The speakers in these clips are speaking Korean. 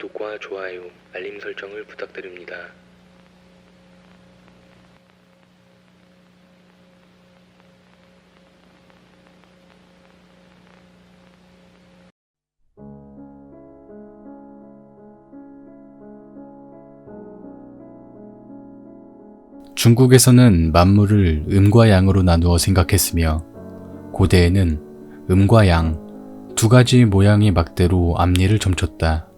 구독과 좋아요, 알림 설정을 부탁드립니다. 중국에서는 만물을 음과 양으로 나누어 생각했으며 고대에는 음과 양 두 가지의 모양의 막대로 앞니를 점쳤다.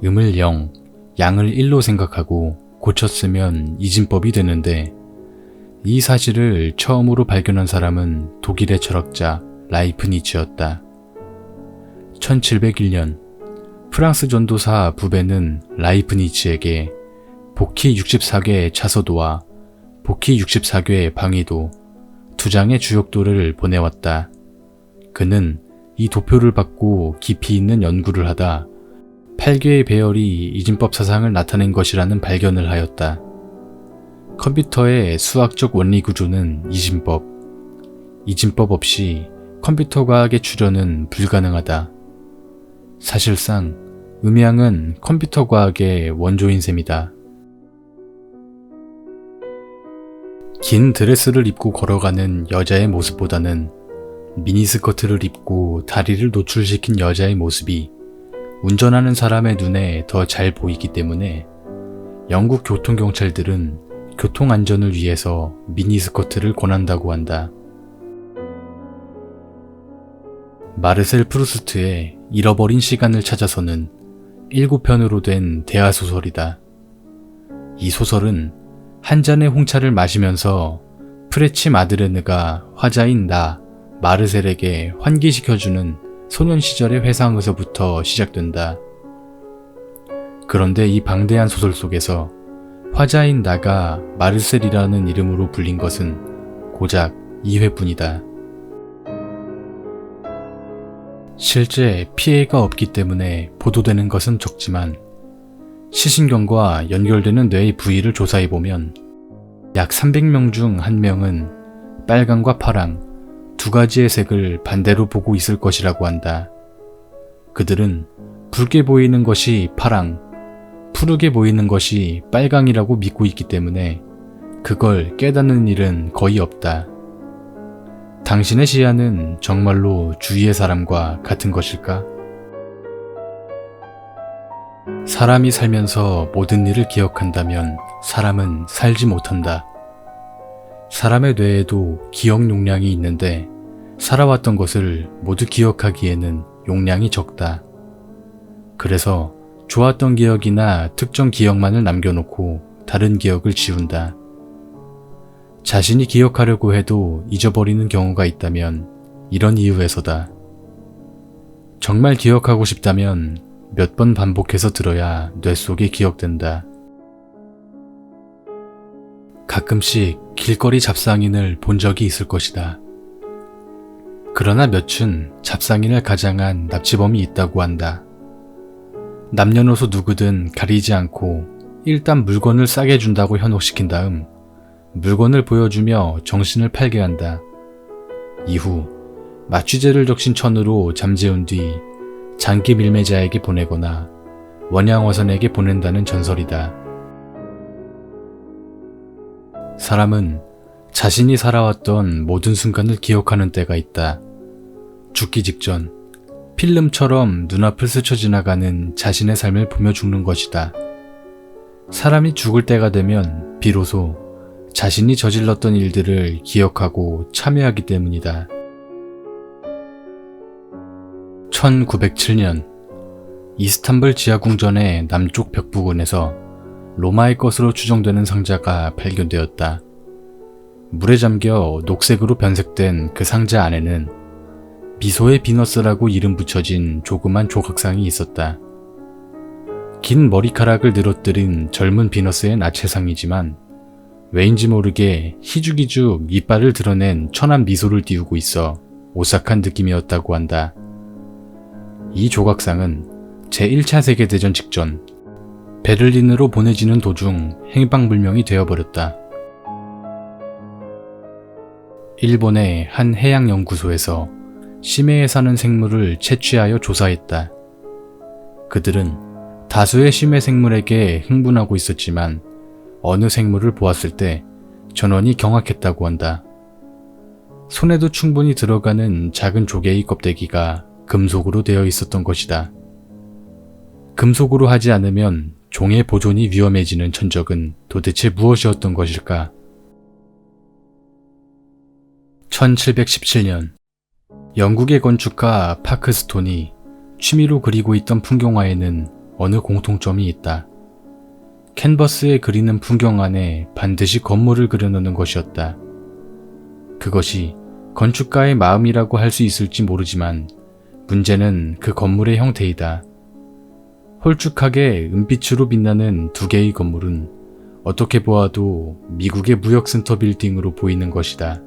음을 0, 양을 1로 생각하고 고쳤으면 이진법이 되는데 이 사실을 처음으로 발견한 사람은 독일의 철학자 라이프니츠였다. 1701년 프랑스 전도사 부베는 라이프니츠에게 복희 64개 차서도와 복희 64개 방위도 두 장의 주역도를 보내왔다. 그는 이 도표를 받고 깊이 있는 연구를 하다 8개의 배열이 이진법 사상을 나타낸 것이라는 발견을 하였다. 컴퓨터의 수학적 원리 구조는 이진법. 이진법 없이 컴퓨터 과학의 출현은 불가능하다. 사실상 음양은 컴퓨터 과학의 원조인 셈이다. 긴 드레스를 입고 걸어가는 여자의 모습보다는 미니스커트를 입고 다리를 노출시킨 여자의 모습이 운전하는 사람의 눈에 더 잘 보이기 때문에 영국 교통경찰들은 교통안전을 위해서 미니스커트를 권한다고 한다. 마르셀 프루스트의 잃어버린 시간을 찾아서는 7편으로 된 대하소설이다. 이 소설은 한 잔의 홍차를 마시면서 프레치 마드레느가 화자인 나 마르셀에게 환기시켜주는 소년 시절의 회상에서부터 시작된다. 그런데 이 방대한 소설 속에서 화자인 나가 마르셀이라는 이름으로 불린 것은 고작 2회뿐이다. 실제 피해가 없기 때문에 보도되는 것은 적지만 시신경과 연결되는 뇌의 부위를 조사해보면 약 300명 중 1명은 빨강과 파랑 두 가지의 색을 반대로 보고 있을 것이라고 한다. 그들은 붉게 보이는 것이 파랑, 푸르게 보이는 것이 빨강이라고 믿고 있기 때문에 그걸 깨닫는 일은 거의 없다. 당신의 시야는 정말로 주위의 사람과 같은 것일까? 사람이 살면서 모든 일을 기억한다면 사람은 살지 못한다. 사람의 뇌에도 기억 용량이 있는데 살아왔던 것을 모두 기억하기에는 용량이 적다. 그래서 좋았던 기억이나 특정 기억만을 남겨놓고 다른 기억을 지운다. 자신이 기억하려고 해도 잊어버리는 경우가 있다면 이런 이유에서다. 정말 기억하고 싶다면 몇 번 반복해서 들어야 뇌 속에 기억된다. 가끔씩 길거리 잡상인을 본 적이 있을 것이다. 그러나 몇은 잡상인을 가장한 납치범이 있다고 한다. 남녀노소 누구든 가리지 않고 일단 물건을 싸게 준다고 현혹시킨 다음 물건을 보여주며 정신을 팔게 한다. 이후 마취제를 적신 천으로 잠재운 뒤 장기 밀매자에게 보내거나 원양어선에게 보낸다는 전설이다. 사람은 자신이 살아왔던 모든 순간을 기억하는 때가 있다. 죽기 직전 필름처럼 눈앞을 스쳐 지나가는 자신의 삶을 보며 죽는 것이다. 사람이 죽을 때가 되면 비로소 자신이 저질렀던 일들을 기억하고 참여하기 때문이다. 1907년 이스탄불 지하궁전의 남쪽 벽 부근에서 로마의 것으로 추정되는 상자가 발견되었다. 물에 잠겨 녹색으로 변색된 그 상자 안에는 미소의 비너스라고 이름 붙여진 조그만 조각상이 있었다. 긴 머리카락을 늘어뜨린 젊은 비너스의 나체상이지만 왜인지 모르게 희죽희죽 이빨을 드러낸 천한 미소를 띄우고 있어 오싹한 느낌이었다고 한다. 이 조각상은 제1차 세계대전 직전 베를린으로 보내지는 도중 행방불명이 되어버렸다. 일본의 한 해양연구소에서 심해에 사는 생물을 채취하여 조사했다. 그들은 다수의 심해 생물에게 흥분하고 있었지만 어느 생물을 보았을 때 전원이 경악했다고 한다. 손에도 충분히 들어가는 작은 조개의 껍데기가 금속으로 되어 있었던 것이다. 금속으로 하지 않으면 종의 보존이 위험해지는 천적은 도대체 무엇이었던 것일까? 1717년, 영국의 건축가 파크 스톤이 취미로 그리고 있던 풍경화에는 어느 공통점이 있다. 캔버스에 그리는 풍경 안에 반드시 건물을 그려놓는 것이었다. 그것이 건축가의 마음이라고 할 수 있을지 모르지만 문제는 그 건물의 형태이다. 홀쭉하게 은빛으로 빛나는 두 개의 건물은 어떻게 보아도 미국의 무역센터 빌딩으로 보이는 것이다.